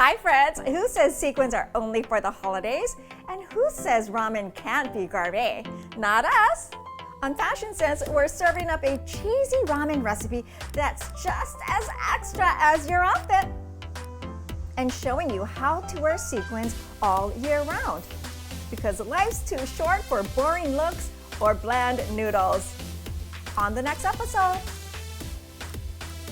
Hi friends, who says sequins are only for the holidays? And who says ramen can't be gourmet? Not us! On Fashion Sense, we're serving up a cheesy ramen recipe that's just as extra as your outfit and showing you how to wear sequins all year round. Because life's too short for boring looks or bland noodles. On the next episode.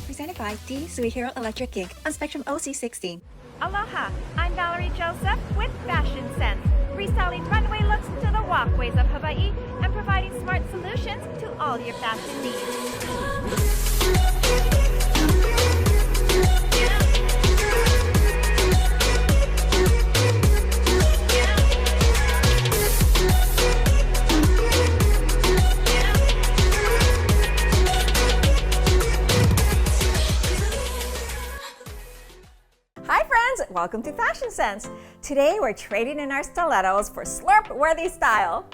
Presented by D Sui Hero Electric Inc. on Spectrum OC16. Aloha, I'm Valerie Joseph with Fashion Sense, reselling runway looks to the walkways of Hawaii and providing smart solutions to all your fashion needs. Hi friends, welcome to Fashion Sense. Today we're trading in our stilettos for Slurp-worthy style.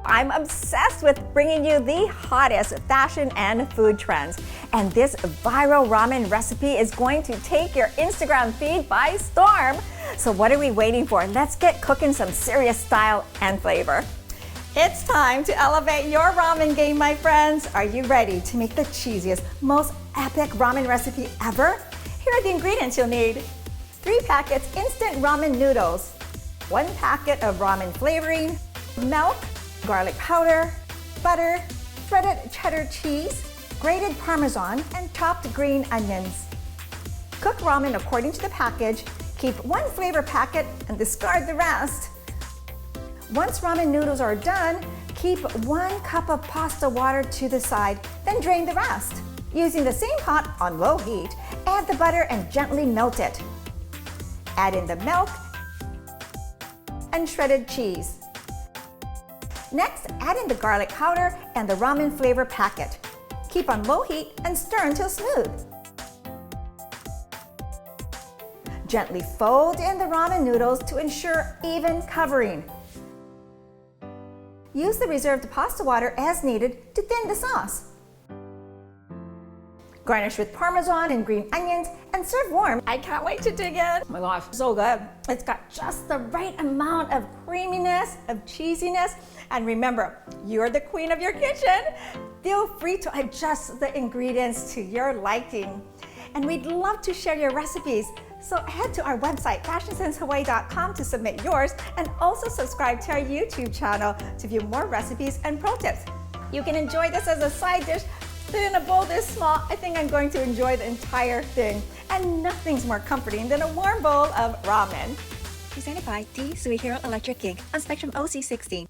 I'm obsessed with bringing you the hottest fashion and food trends. And this viral ramen recipe is going to take your Instagram feed by storm. So what are we waiting for? Let's get cooking some serious style and flavor. It's time to elevate your ramen game, my friends. Are you ready to make the cheesiest, most epic ramen recipe ever? Here are the ingredients you'll need. 3 packets instant ramen noodles, 1 packet of ramen flavoring, milk, garlic powder, butter, shredded cheddar cheese, grated Parmesan, and chopped green onions. Cook ramen according to the package. Keep 1 flavor packet and discard the rest. Once ramen noodles are done, keep 1 cup of pasta water to the side, then drain the rest. Using the same pot on low heat, add the butter and gently melt it. Add in the milk and shredded cheese. Next, add in the garlic powder and the ramen flavor packet. Keep on low heat and stir until smooth. Gently fold in the ramen noodles to ensure even covering. Use the reserved pasta water as needed to thin the sauce. Garnish with Parmesan and green onions and serve warm. I can't wait to dig in. Oh my gosh, so good. It's got just the right amount of creaminess, of cheesiness. And remember, you're the queen of your kitchen. Feel free to adjust the ingredients to your liking. And we'd love to share your recipes. So head to our website, fashionsensehawaii.com to submit yours and also subscribe to our YouTube channel to view more recipes and pro tips. You can enjoy this as a side dish. Fit in a bowl this small, I think I'm going to enjoy the entire thing. And nothing's more comforting than a warm bowl of ramen. Presented by D Sui Hero Electric Inc. on Spectrum OC16.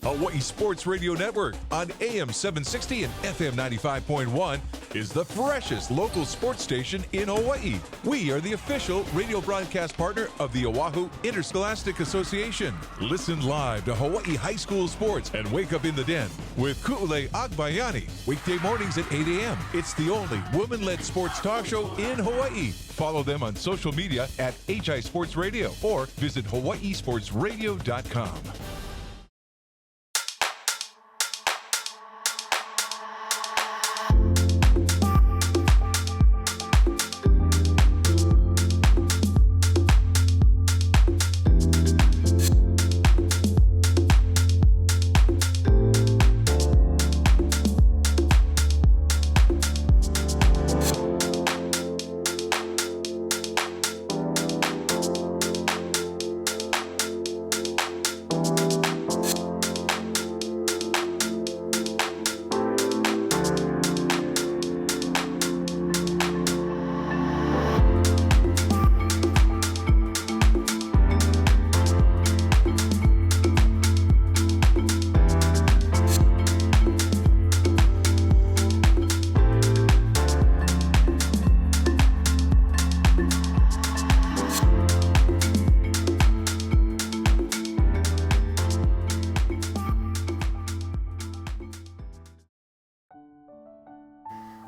Hawaii Sports Radio Network on AM 760 and FM 95.1 is the freshest local sports station in Hawaii. We are the official radio broadcast partner of the Oahu Interscholastic Association. Listen live to Hawaii high school sports and wake up in the den with Ku'ule Agbayani, weekday mornings at 8 a.m. It's the only woman-led sports talk show in Hawaii. Follow them on social media at HI Sports Radio or visit hawaiisportsradio.com.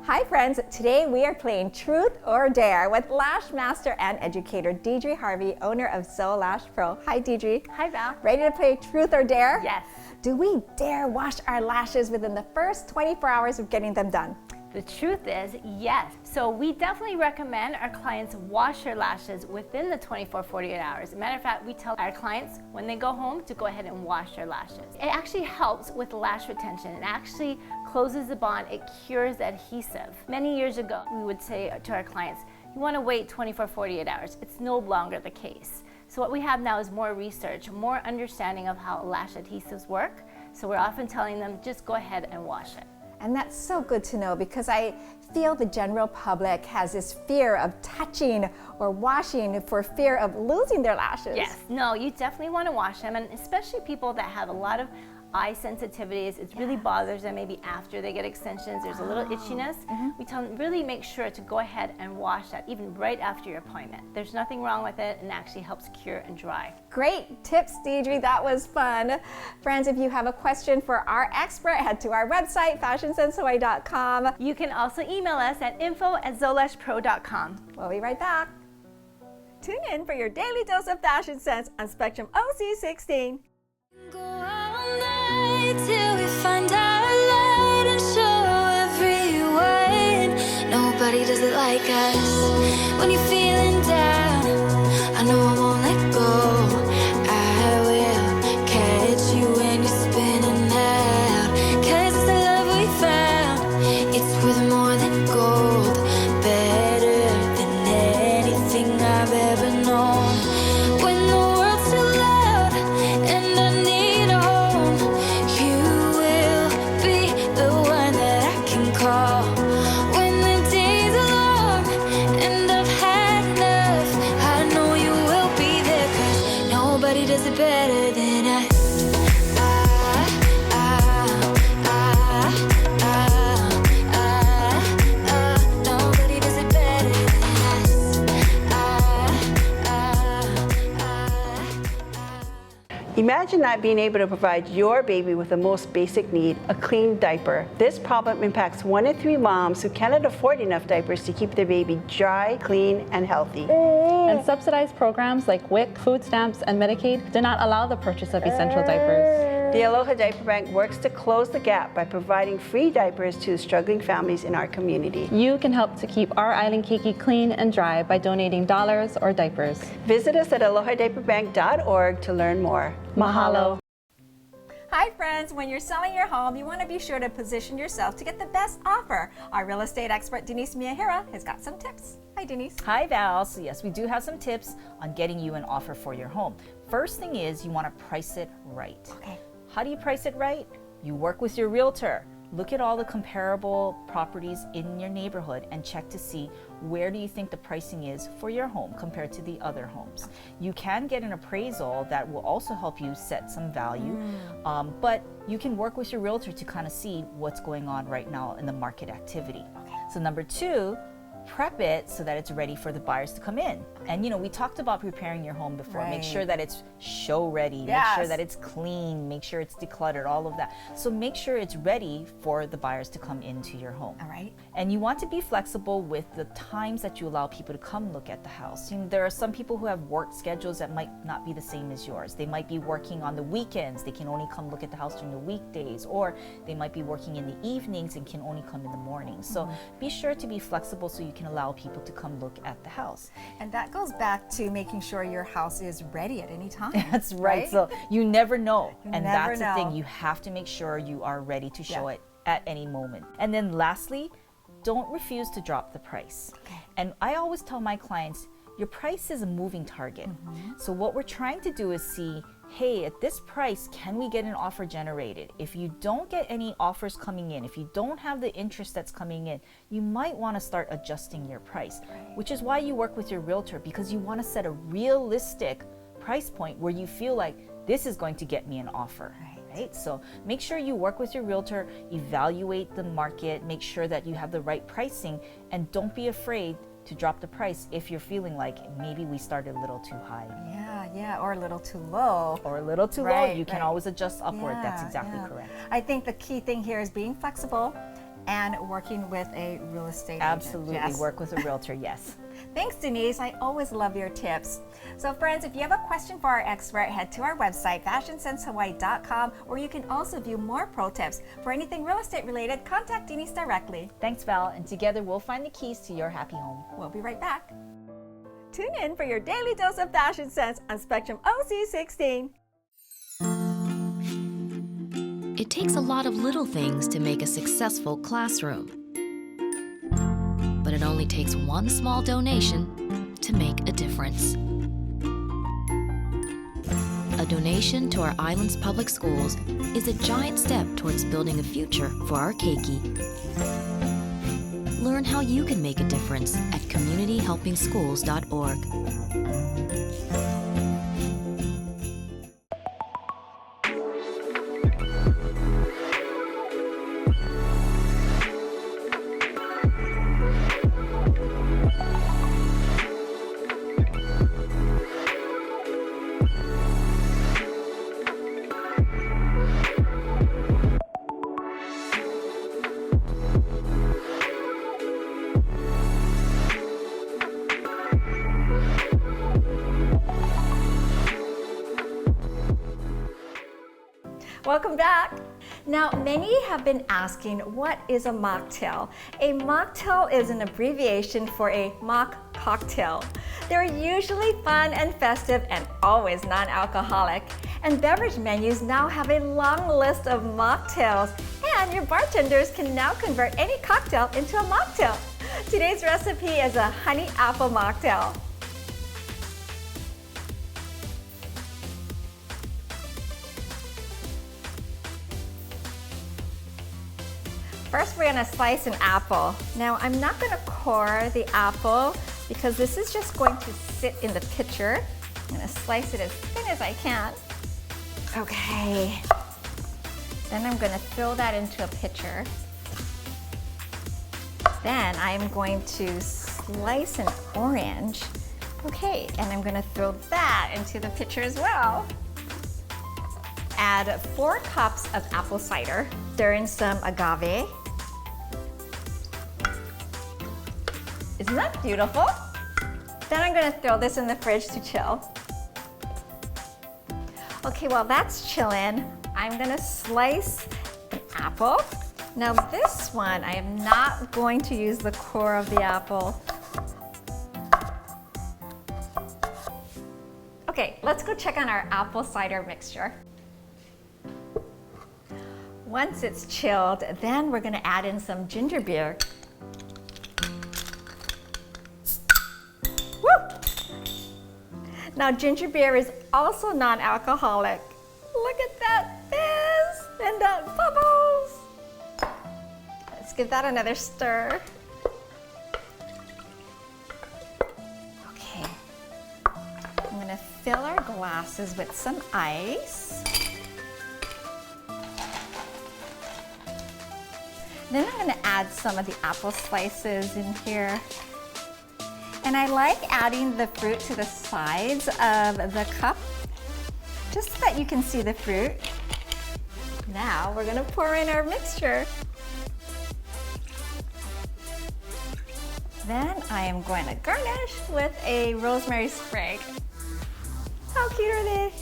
Hi friends, today we are playing Truth or Dare with lash master and educator Deidre Harvey, owner of Zoe Lash Pro. Hi Deidre. Hi, Val. Ready to play Truth or Dare? Yes. Do we dare wash our lashes within the first 24 hours of getting them done? The truth is, yes. So we definitely recommend our clients wash their lashes within the 24-48 hours. As a matter of fact, we tell our clients when they go home to go ahead and wash their lashes. It actually helps with lash retention. It actually closes the bond. It cures the adhesive. Many years ago, we would say to our clients, you want to wait 24-48 hours. It's no longer the case. So what we have now is more research, more understanding of how lash adhesives work. So we're often telling them, just go ahead and wash it. And that's so good to know because I feel the general public has this fear of touching or washing for fear of losing their lashes. Yes, no, you definitely want to wash them, and especially people that have a lot of eye sensitivities. It really bothers them maybe after they get extensions. There's a little itchiness. We tell them really make sure to go ahead and wash that even right after your appointment. There's nothing wrong with it and actually helps cure and dry. Great tips, Deidre. That was fun. Friends, if you have a question for our expert, head to our website, fashionsensehawaii.com. You can also email us at info@zolashpro.com. We'll be right back. Tune in for your daily dose of fashion sense on Spectrum OC16. Go all night till we find our light and show everyone nobody does it like us. When you're feeling down, I know I won't let go. I will catch you when you're spinning out. 'Cause it's the love we found. It's worth more than gold, better than anything I've ever known. When the world's too loud and I need a home, you will be the one that I can call. When the days are long and I've had enough, I know you will be there, 'cause nobody does it better than us. Nobody does it better than us. Imagine not being able to provide your baby with the most basic need, a clean diaper. This problem impacts 1 in 3 moms who cannot afford enough diapers to keep their baby dry, clean, and healthy. And subsidized programs like WIC, food stamps, and Medicaid do not allow the purchase of essential diapers. The Aloha Diaper Bank works to close the gap by providing free diapers to struggling families in our community. You can help to keep our island keiki clean and dry by donating dollars or diapers. Visit us at alohadiaperbank.org to learn more. Mahalo. Hi friends, when you're selling your home, you want to be sure to position yourself to get the best offer. Our real estate expert Denise Miyahira has got some tips. Hi Denise. Hi Val. So yes, we do have some tips on getting you an offer for your home. First thing is you want to price it right. Okay. How do you price it right? You work with your realtor. Look at all the comparable properties in your neighborhood and check to see where do you think the pricing is for your home compared to the other homes. You can get an appraisal that will also help you set some value, but you can work with your realtor to kind of see what's going on right now in the market activity. So number 2, prep it so that it's ready for the buyers to come in. And you know, we talked about preparing your home before. Make sure that it's show ready, make sure that it's clean, make sure it's decluttered, all of that. So make sure it's ready for the buyers to come into your home. All right. And you want to be flexible with the times that you allow people to come look at the house. You know, there are some people who have work schedules that might not be the same as yours. They might be working on the weekends, they can only come look at the house during the weekdays, or they might be working in the evenings and can only come in the mornings. So be sure to be flexible so you can allow people to come look at the house. And that goes back to making sure your house is ready at any time. That's right. So you never know. You and never that's know. the thing. You have to make sure you are ready to show it at any moment. And then lastly, don't refuse to drop the price. And I always tell my clients, your price is a moving target. So what we're trying to do is see, hey, at this price, can we get an offer generated? If you don't get any offers coming in, if you don't have the interest that's coming in, you might want to start adjusting your price, which is why you work with your realtor, because you want to set a realistic price point where you feel like this is going to get me an offer. Right? So make sure you work with your realtor, evaluate the market, make sure that you have the right pricing, and don't be afraid to drop the price if you're feeling like maybe we started a little too high. Yeah, or a little too low. Or a little too low. You can always adjust upward. That's exactly correct. I think the key thing here is being flexible and working with a real estate agent. Absolutely, Yes. work with a realtor, yes. Thanks, Denise. I always love your tips. So, friends, if you have a question for our expert, head to our website, fashionsensehawaii.com, or you can also view more pro tips. For anything real estate related, contact Denise directly. Thanks, Val, and together we'll find the keys to your happy home. We'll be right back. Tune in for your daily dose of fashion sense on Spectrum OC16. It takes a lot of little things to make a successful classroom. But it only takes one small donation to make a difference. A donation to our island's public schools is a giant step towards building a future for our keiki. Learn how you can make a difference at communityhelpingschools.org. Welcome back. Now, many have been asking, what is a mocktail? A mocktail is an abbreviation for a mock cocktail. They're usually fun and festive and always non-alcoholic. And beverage menus now have a long list of mocktails, and your bartenders can now convert any cocktail into a mocktail. Today's recipe is a honey apple mocktail. First, we're gonna slice an apple. Now, I'm not gonna core the apple because this is just going to sit in the pitcher. I'm gonna slice it as thin as I can. Okay. Then I'm gonna fill that into a pitcher. Then I'm going to slice an orange. Okay, and I'm gonna throw that into the pitcher as well. Add 4 cups of apple cider. Stir in some agave. Isn't that beautiful? Then I'm gonna throw this in the fridge to chill. Okay, while that's chilling, I'm gonna slice an apple. Now this one, I am not going to use the core of the apple. Okay, let's go check on our apple cider mixture. Once it's chilled, then we're gonna add in some ginger beer. Woo! Now, ginger beer is also non-alcoholic. Look at that fizz and that bubbles. Let's give that another stir. Okay, I'm gonna fill our glasses with some ice. Then I'm going to add some of the apple slices in here. And I like adding the fruit to the sides of the cup, just so that you can see the fruit. Now we're going to pour in our mixture. Then I am going to garnish with a rosemary sprig. How cute are they?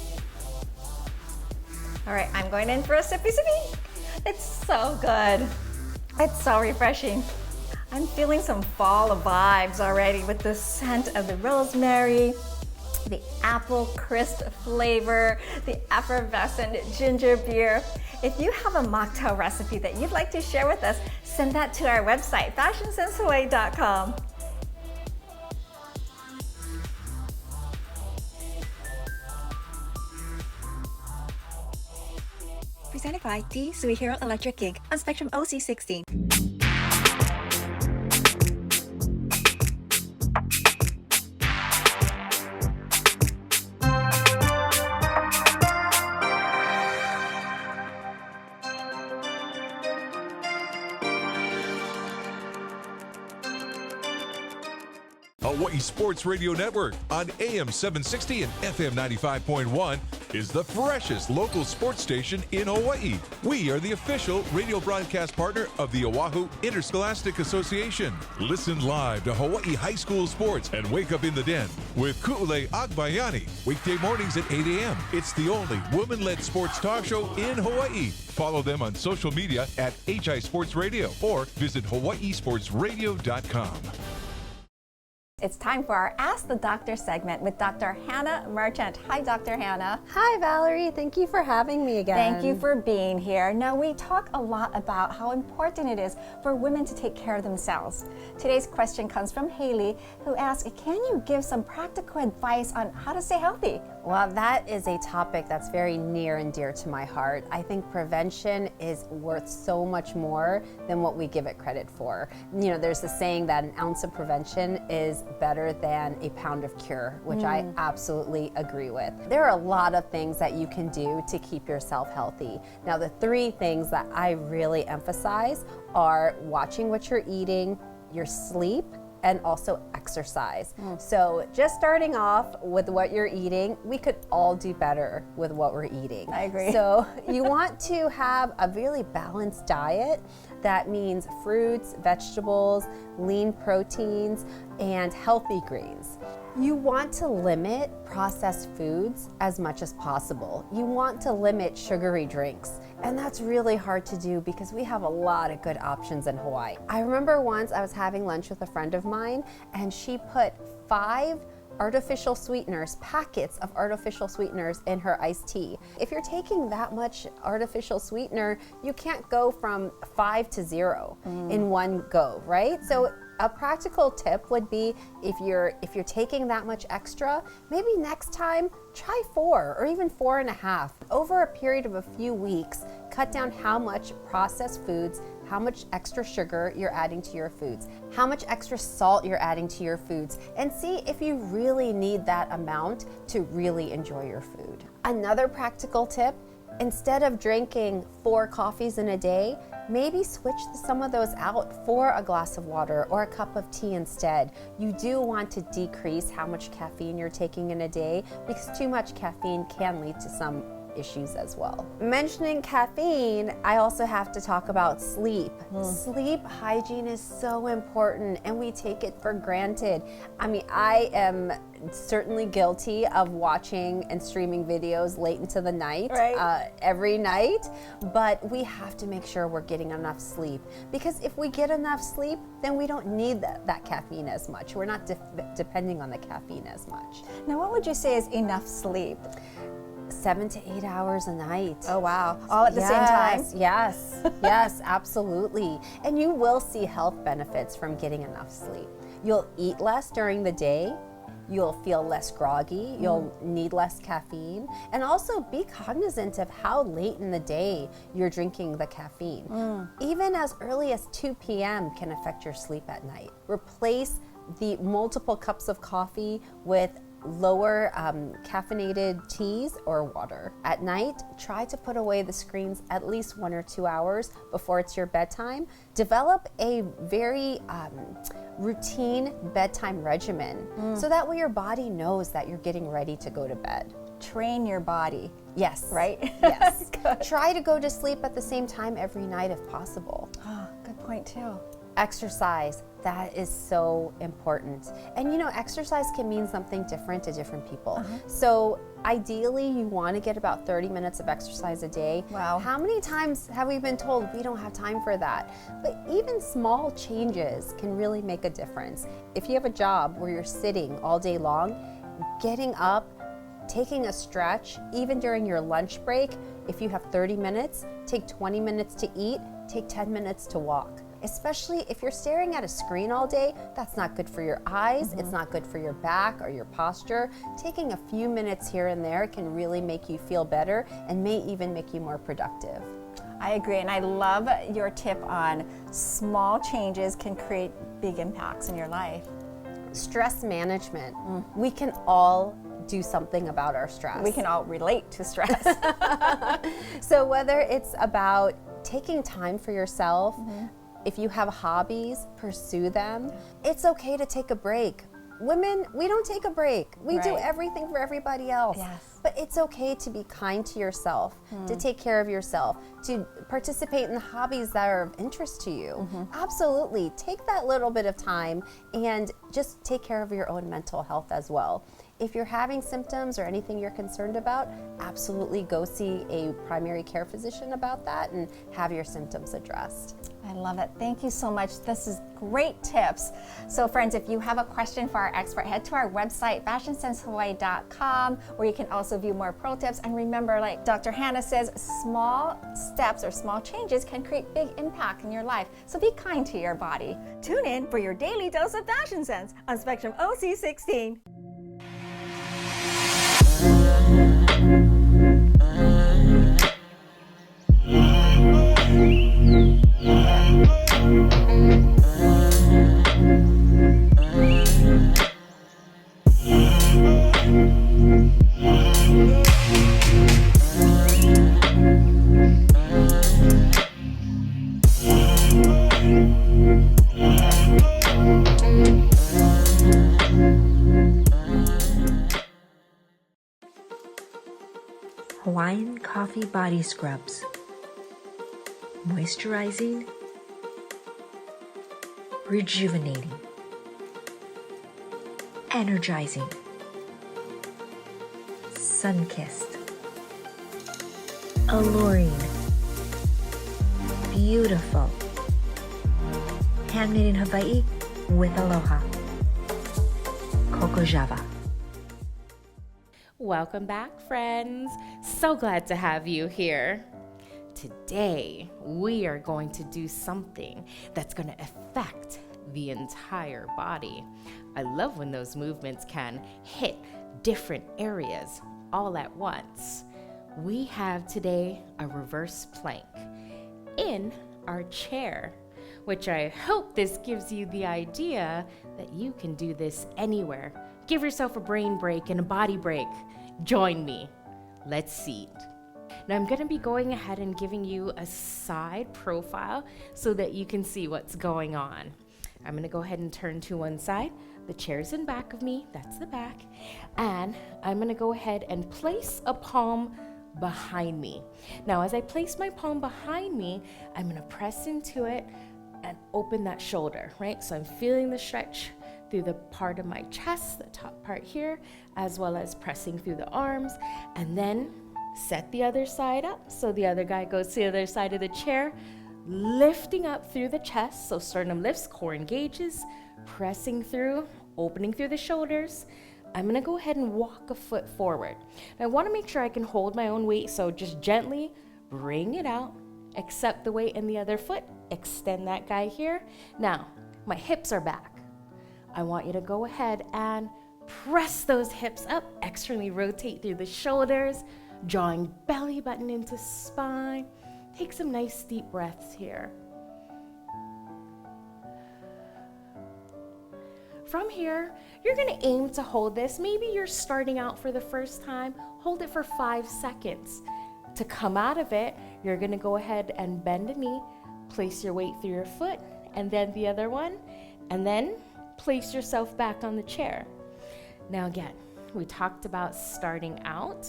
All right, I'm going in for a sippy sippy. It's so good. It's so refreshing. I'm feeling some fall vibes already with the scent of the rosemary, the apple crisp flavor, the effervescent ginger beer. If you have a mocktail recipe that you'd like to share with us, send that to our website, fashionsensehawaii.com. Presented by the Superhero Electric Gig on Spectrum OC16. Hawaii Sports Radio Network on AM 760 and FM 95.1, is the freshest local sports station in Hawaii. We are the official radio broadcast partner of the Oahu Interscholastic Association. Listen live to Hawaii High School sports and wake up in the den with Ku'ule Agbayani, weekday mornings at 8 a.m. It's the only woman-led sports talk show in Hawaii. Follow them on social media at HI Sports Radio or visit hawaiisportsradio.com. It's time for our Ask the Doctor segment with Dr. Hannah Merchant. Hi, Dr. Hannah. Hi, Valerie. Thank you for having me again. Thank you for being here. Now, we talk a lot about how important it is for women to take care of themselves. Today's question comes from Haley, who asks, can you give some practical advice on how to stay healthy? Well, that is a topic that's very near and dear to my heart. I think prevention is worth so much more than what we give it credit for. You know, there's the saying that an ounce of prevention is better than a pound of cure, which I absolutely agree with. There are a lot of things that you can do to keep yourself healthy. Now, the three things that I really emphasize are watching what you're eating, your sleep, and also exercise. So just starting off with what you're eating, we could all do better with what we're eating. I agree. So you want to have a really balanced diet. That means fruits, vegetables, lean proteins, and healthy grains. You want to limit processed foods as much as possible. You want to limit sugary drinks. And that's really hard to do because we have a lot of good options in Hawaii. I remember once I was having lunch with a friend of mine and she put 5 artificial sweeteners, packets of artificial sweeteners in her iced tea. If you're taking that much artificial sweetener, you can't go from 5 to 0 in one go, right? So a practical tip would be if you're taking that much extra, maybe next time try 4 or even 4.5. Over a period of a few weeks, cut down how much processed foods, how much extra sugar you're adding to your foods, how much extra salt you're adding to your foods, and see if you really need that amount to really enjoy your food. Another practical tip, instead of drinking 4 coffees in a day, maybe switch some of those out for a glass of water or a cup of tea instead. You do want to decrease how much caffeine you're taking in a day because too much caffeine can lead to some issues as well. Mentioning caffeine, I also have to talk about sleep. Sleep hygiene is so important and we take it for granted. I mean, I am certainly guilty of watching and streaming videos late into the night, every night, but we have to make sure we're getting enough sleep because if we get enough sleep, then we don't need that caffeine as much. We're not depending on the caffeine as much. Now, what would you say is enough sleep? 7 to 8 hours a night. Oh, wow. All at the same time? Yes, yes, absolutely. And you will see health benefits from getting enough sleep. You'll eat less during the day. You'll feel less groggy. You'll need less caffeine. And also be cognizant of how late in the day you're drinking the caffeine. Even as early as 2 p.m. can affect your sleep at night. Replace the multiple cups of coffee with lower caffeinated teas or water. At night, try to put away the screens at least 1 or 2 hours before it's your bedtime. Develop a very routine bedtime regimen so that way your body knows that you're getting ready to go to bed. Train your body. Yes. Right? Yes. Try to go to sleep at the same time every night if possible. Oh, good point too. Exercise, that is so important. And you know, exercise can mean something different to different people. So ideally, you want to get about 30 minutes of exercise a day. Wow. How many times have we been told we don't have time for that? But even small changes can really make a difference. If you have a job where you're sitting all day long, getting up, taking a stretch, even during your lunch break, if you have 30 minutes, take 20 minutes to eat, take 10 minutes to walk. Especially if you're staring at a screen all day, that's not good for your eyes, it's not good for your back or your posture. Taking a few minutes here and there can really make you feel better and may even make you more productive. I agree, and I love your tip on small changes can create big impacts in your life. Stress management. We can all do something about our stress. We can all relate to stress. So whether it's about taking time for yourself, if you have hobbies, pursue them. It's okay to take a break. women, we don't take a break. We do Right. everything for everybody else. Yes. But it's okay to be kind to yourself, to take care of yourself, to participate in the hobbies that are of interest to you. Absolutely. Take that little bit of time and just take care of your own mental health as well. If you're having symptoms or anything you're concerned about, absolutely go see a primary care physician about that and have your symptoms addressed. I love it. Thank you so much. This is great tips. So friends, if you have a question for our expert, head to our website, fashionsensehawaii.com, where you can also view more pro tips. And remember, like Dr. Hannah says, small steps or small changes can create big impact in your life. So be kind to your body. Tune in for your daily dose of fashion sense on Spectrum OC16. Hawaiian Coffee Body Scrubs. Moisturizing, rejuvenating, energizing, sun-kissed, alluring, beautiful. Handmade in Hawaii with aloha. Coco Java. Welcome back, friends. So glad to have you here. Today, we are going to do something that's going to affect the entire body. I love when those movements can hit different areas all at once. We have today a reverse plank in our chair, which I hope this gives you the idea that you can do this anywhere. Give yourself a brain break and a body break. Join me. Let's see. Now I'm going to be going ahead and giving you a side profile so that you can see what's going on. I'm going to go ahead and turn to one side. The chair's in back of me. That's the back. And I'm going to go ahead and place a palm behind me. Now, as I place my palm behind me, I'm going to press into it and open that shoulder, right? So I'm feeling the stretch through the part of my chest, the top part here, as well as pressing through the arms, and then set the other side up. So the other guy goes to the other side of the chair, lifting up through the chest. So sternum lifts, core engages, pressing through, opening through the shoulders. I'm gonna go ahead and walk a foot forward. I wanna make sure I can hold my own weight, so just gently bring it out, accept the weight in the other foot, extend that guy here. Now, my hips are back. I want you to go ahead and press those hips up, externally rotate through the shoulders, drawing belly button into spine. Take some nice deep breaths here. From here, you're gonna aim to hold this. Maybe you're starting out for the first time. Hold it for 5 seconds. To come out of it, you're gonna go ahead and bend a knee, place your weight through your foot, and then the other one, and then place yourself back on the chair. Now again, we talked about starting out,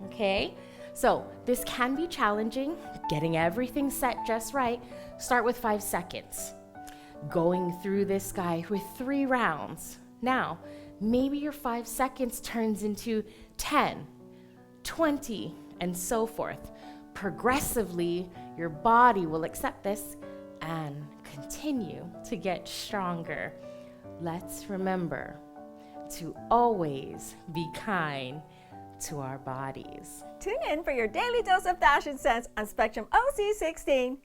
okay? So this can be challenging, getting everything set just right. Start with 5 seconds. Going through this guy with 3 rounds. Now, maybe your 5 seconds turns into 10, 20, and so forth. Progressively, your body will accept this and continue to get stronger. Let's remember to always be kind to our bodies. Tune in for your daily dose of fashion sense on Spectrum OC16.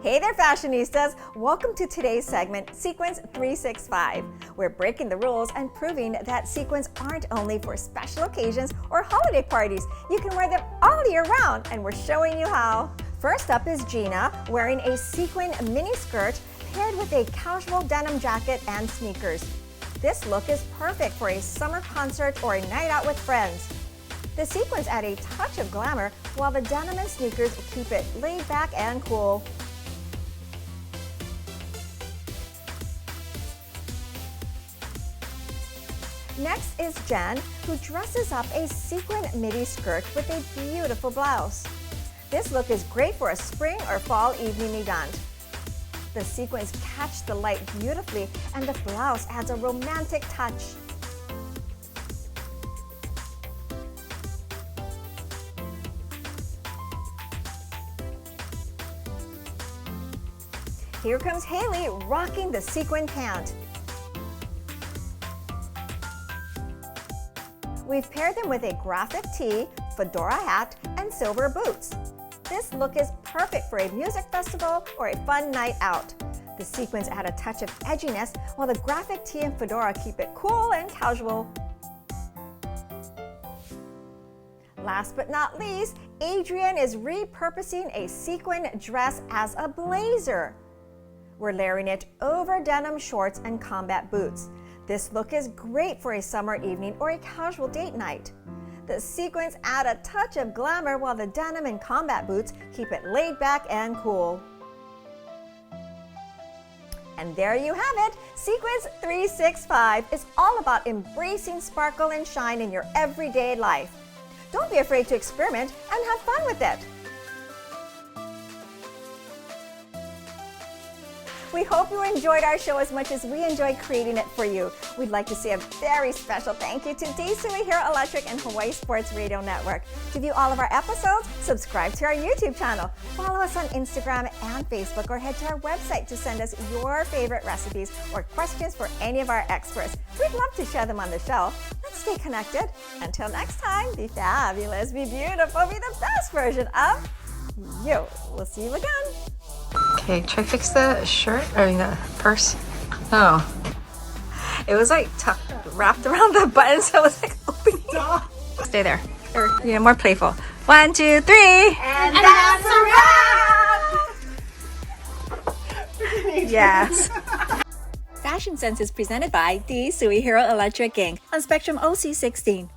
Hey there, fashionistas! Welcome to today's segment, Sequins 365. We're breaking the rules and proving that sequins aren't only for special occasions or holiday parties. You can wear them all year round, and we're showing you how. First up is Gina, wearing a sequin mini skirt paired with a casual denim jacket and sneakers. This look is perfect for a summer concert or a night out with friends. The sequins add a touch of glamour, while the denim and sneakers keep it laid back and cool. Next is Jen, who dresses up a sequin midi skirt with a beautiful blouse. This look is great for a spring or fall evening event. The sequins catch the light beautifully, and the blouse adds a romantic touch. Here comes Haley rocking the sequin pant. We've paired them with a graphic tee, fedora hat, and silver boots. This look is perfect for a music festival or a fun night out. The sequins add a touch of edginess, while the graphic tee and fedora keep it cool and casual. Last but not least, Adrienne is repurposing a sequin dress as a blazer. We're layering it over denim shorts and combat boots. This look is great for a summer evening or a casual date night. The sequins add a touch of glamour, while the denim and combat boots keep it laid back and cool. And there you have it. Sequins 365 is all about embracing sparkle and shine in your everyday life. Don't be afraid to experiment and have fun with it. We hope you enjoyed our show as much as we enjoyed creating it for you. We'd like to say a very special thank you to D-Sui Hero Electric and Hawaii Sports Radio Network. To view all of our episodes, subscribe to our YouTube channel, follow us on Instagram and Facebook, or head to our website to send us your favorite recipes or questions for any of our experts. We'd love to share them on the show. Let's stay connected. Until next time, be fabulous, be beautiful, be the best version of you. We'll see you again. Okay, try fix the shirt or the purse. Oh, it was like tucked, wrapped around the button, so it was like opening. Stay there. Or yeah, more playful. 1, 2, 3, And that's a wrap! Yes. Fashion Sense is presented by D-Sui Hero Electric Inc. on Spectrum OC16.